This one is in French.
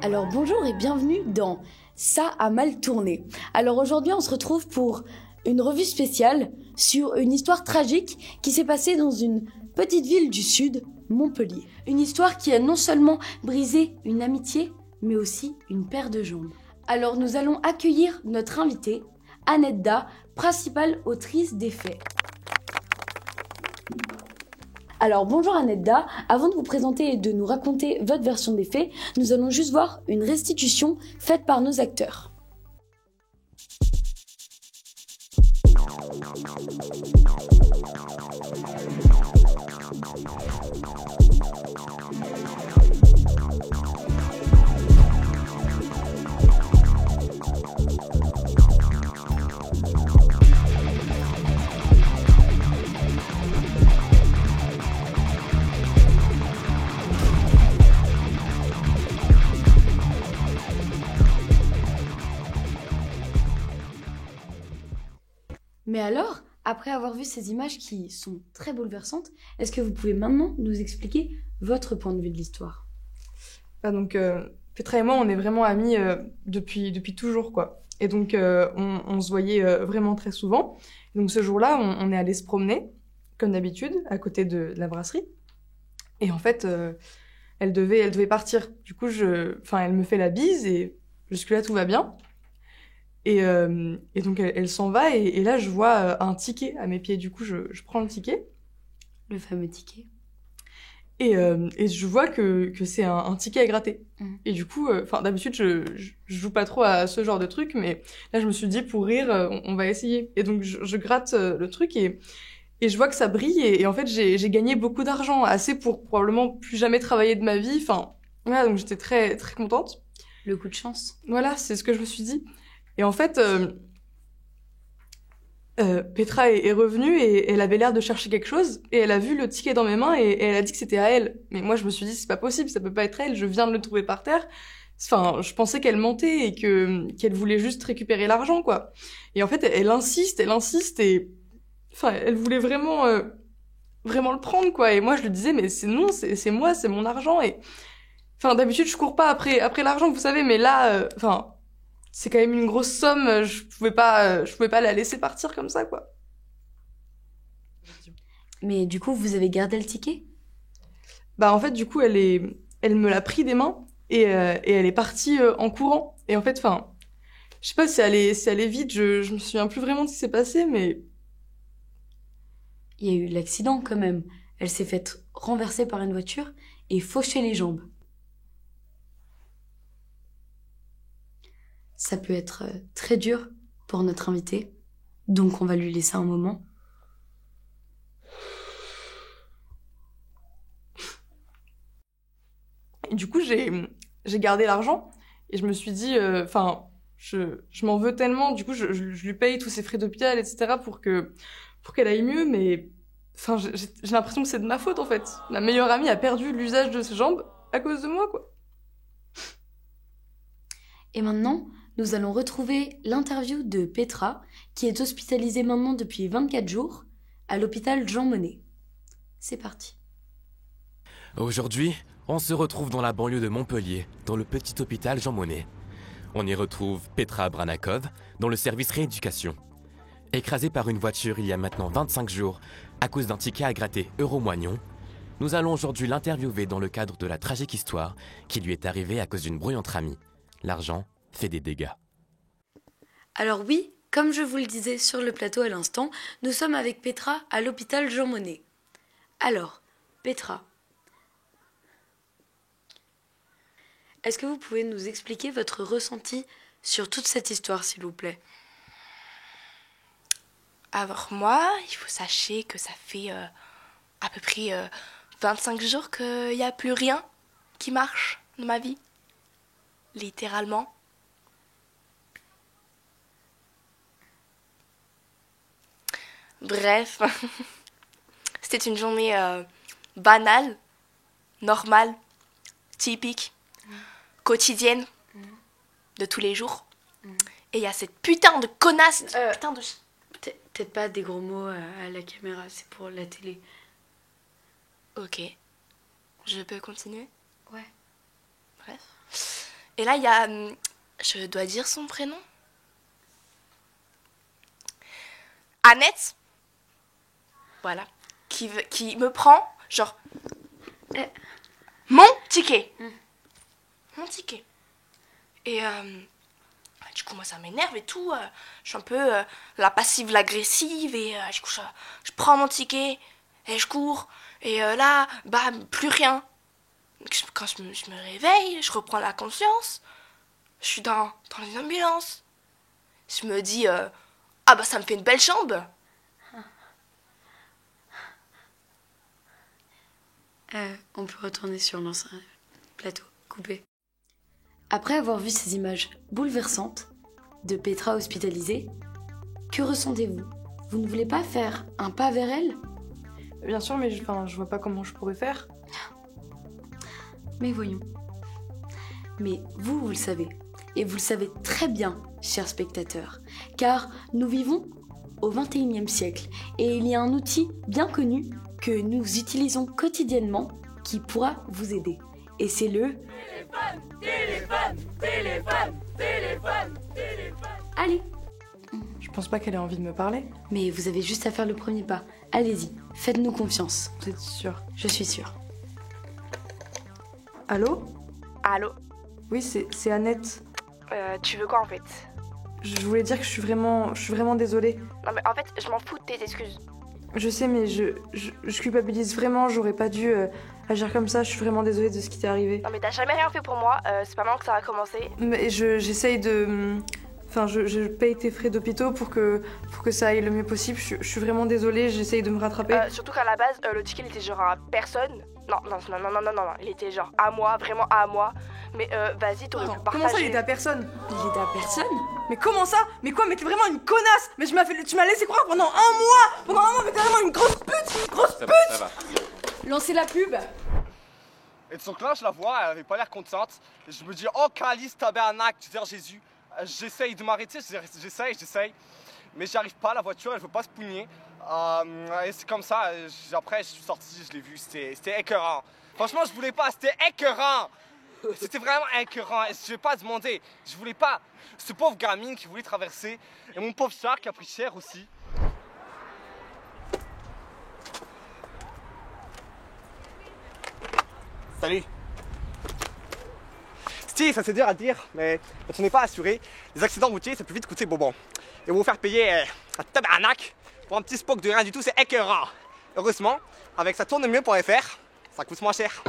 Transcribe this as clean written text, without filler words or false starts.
Alors bonjour et bienvenue dans Ça a mal tourné. Alors aujourd'hui on se retrouve pour une revue spéciale sur une histoire tragique qui s'est passée dans une petite ville du sud, Montpellier. Une histoire qui a non seulement brisé une amitié, mais aussi une paire de jambes. Alors nous allons accueillir notre invitée, Annette Da, principale autrice des faits. Alors bonjour Annette Da, avant de vous présenter et de nous raconter votre version des faits, nous allons juste voir une restitution faite par nos acteurs. Mais alors, après avoir vu ces images qui sont très bouleversantes, est-ce que vous pouvez maintenant nous expliquer votre point de vue de l'histoire ? Petra et moi, on est vraiment amis depuis toujours, quoi. Et donc, on se voyait vraiment très souvent. Et donc, ce jour-là, on est allé se promener, comme d'habitude, à côté de la brasserie. Et en fait, elle devait partir. Du coup, elle me fait la bise et jusque-là, tout va bien. Et donc, elle s'en va et là, je vois un ticket à mes pieds. Du coup, je prends le ticket. Le fameux ticket. Et je vois que c'est un ticket à gratter. Et du coup, d'habitude, je joue pas trop à ce genre de truc, mais là, je me suis dit, pour rire, on va essayer. Et donc, je gratte le truc et je vois que ça brille. Et en fait, j'ai gagné beaucoup d'argent, assez pour probablement plus jamais travailler de ma vie. Enfin, voilà, donc j'étais très, très contente. Le coup de chance. Voilà, c'est ce que je me suis dit. Et en fait, Petra est revenue et elle avait l'air de chercher quelque chose et elle a vu le ticket dans mes mains et elle a dit que c'était à elle. Mais moi je me suis dit c'est pas possible, ça peut pas être elle, je viens de le trouver par terre. Enfin, je pensais qu'elle mentait et qu'elle voulait juste récupérer l'argent quoi. Et en fait elle insiste et elle voulait vraiment vraiment le prendre quoi. Et moi je lui disais mais c'est non, c'est moi, c'est mon argent et d'habitude je cours pas après l'argent, vous savez, mais là c'est quand même une grosse somme, je pouvais pas la laisser partir comme ça, quoi. Mais du coup, vous avez gardé le ticket ? En fait, du coup, elle me l'a pris des mains et elle est partie en courant. Et en fait, je sais pas si elle est vite, je me souviens plus vraiment de ce qui s'est passé, mais... Il y a eu l'accident quand même. Elle s'est faite renverser par une voiture et faucher les jambes. Ça peut être très dur pour notre invité, donc on va lui laisser un moment. Et du coup, j'ai gardé l'argent et je me suis dit, je m'en veux tellement. Du coup, je lui paye tous ses frais d'hôpital, etc. pour qu'elle aille mieux, mais j'ai l'impression que c'est de ma faute en fait. Ma meilleure amie a perdu l'usage de ses jambes à cause de moi, quoi. Et maintenant, nous allons retrouver l'interview de Petra, qui est hospitalisée maintenant depuis 24 jours à l'hôpital Jean Monnet. C'est parti. Aujourd'hui, on se retrouve dans la banlieue de Montpellier, dans le petit hôpital Jean Monnet. On y retrouve Petra Branakov, dans le service rééducation. Écrasée par une voiture il y a maintenant 25 jours, à cause d'un ticket à gratter Euromoignon, nous allons aujourd'hui l'interviewer dans le cadre de la tragique histoire qui lui est arrivée à cause d'une brouille entre amis. L'argent fait des dégâts. Alors oui, comme je vous le disais sur le plateau à l'instant, nous sommes avec Petra à l'hôpital Jean Monnet. Alors, Petra, est-ce que vous pouvez nous expliquer votre ressenti sur toute cette histoire, s'il vous plaît ? Alors moi, il faut sachez que ça fait à peu près 25 jours qu'il n'y a plus rien qui marche dans ma vie. Littéralement. Bref, c'était une journée banale, normale, typique, quotidienne, de tous les jours. Et il y a cette putain de connasse, putain de... Peut-être pas des gros mots à la caméra, c'est pour la télé. Ok. Je peux continuer ? Ouais. Bref. Et là, il y a... je dois dire son prénom? Annette. Voilà. Qui me prend, genre... mon ticket. Mon ticket. Et du coup, moi, ça m'énerve et tout. Je suis un peu la passive, l'agressive. Et du coup, je prends mon ticket et je cours. Et là, bam, plus rien. Quand je me réveille, je reprends la conscience. Je suis dans une ambulance. Je me dis, ah bah ça me fait une belle chambre. On peut retourner sur l'ancien plateau, coupé. Après avoir vu ces images bouleversantes de Petra hospitalisée, que ressentez-vous? Vous ne voulez pas faire un pas vers elle? Bien sûr, mais je vois pas comment je pourrais faire. Mais voyons. Mais vous le savez. Et vous le savez très bien, chers spectateurs. Car nous vivons au XXIe siècle. Et il y a un outil bien connu que nous utilisons quotidiennement qui pourra vous aider. Et c'est le... téléphone. Allez. Je pense pas qu'elle ait envie de me parler. Mais vous avez juste à faire le premier pas. Allez-y, faites-nous confiance. Vous êtes sûre? Je suis sûre. Allô? Allô? Oui, c'est Annette. Tu veux quoi en fait? Je voulais dire que je suis vraiment désolée. Non mais en fait, je m'en fous de tes excuses. Je sais, mais je culpabilise vraiment, j'aurais pas dû agir comme ça, je suis vraiment désolée de ce qui t'est arrivé. Non mais t'as jamais rien fait pour moi, c'est pas maintenant que ça va commencer. Mais j'essaye de... Enfin, je paye tes frais d'hôpital pour que ça aille le mieux possible, je suis vraiment désolée, j'essaye de me rattraper. Surtout qu'à la base, le ticket il était genre à personne. Non, il était genre à moi, vraiment à moi. Mais vas-y, t'aurais pu partager. Comment ça, il était à personne? Il est à personne? Mais comment ça? Mais quoi? Mais t'es vraiment une connasse! Mais tu m'as laissé croire pendant un mois! Pendant un mois, mais t'es vraiment une grosse pute! Une grosse pute! Ça va. Lancez la pub! Et donc là, je la vois, elle avait pas l'air contente. Et je me dis, oh Calice, tabernacle, tu veux dire Jésus. J'essaye de m'arrêter, j'essaye. Mais j'y arrive pas, la voiture, elle veut pas se pougner. Et c'est comme ça, après je suis sorti, je l'ai vu, c'était écœurant. Franchement, je voulais pas, c'était écœurant! C'était vraiment écœurant, et je vais pas demander, je voulais pas. Ce pauvre gamine qui voulait traverser, et mon pauvre char qui a pris cher aussi. Salut! Steve, ça c'est dur à dire, mais quand on n'est pas assuré, les accidents routiers ça peut vite coûter bonbon. Et vous faire payer un tabarnak pour un petit spock de rien du tout, c'est écœurant. Heureusement, avec ça tourne mieux.fr, ça coûte moins cher.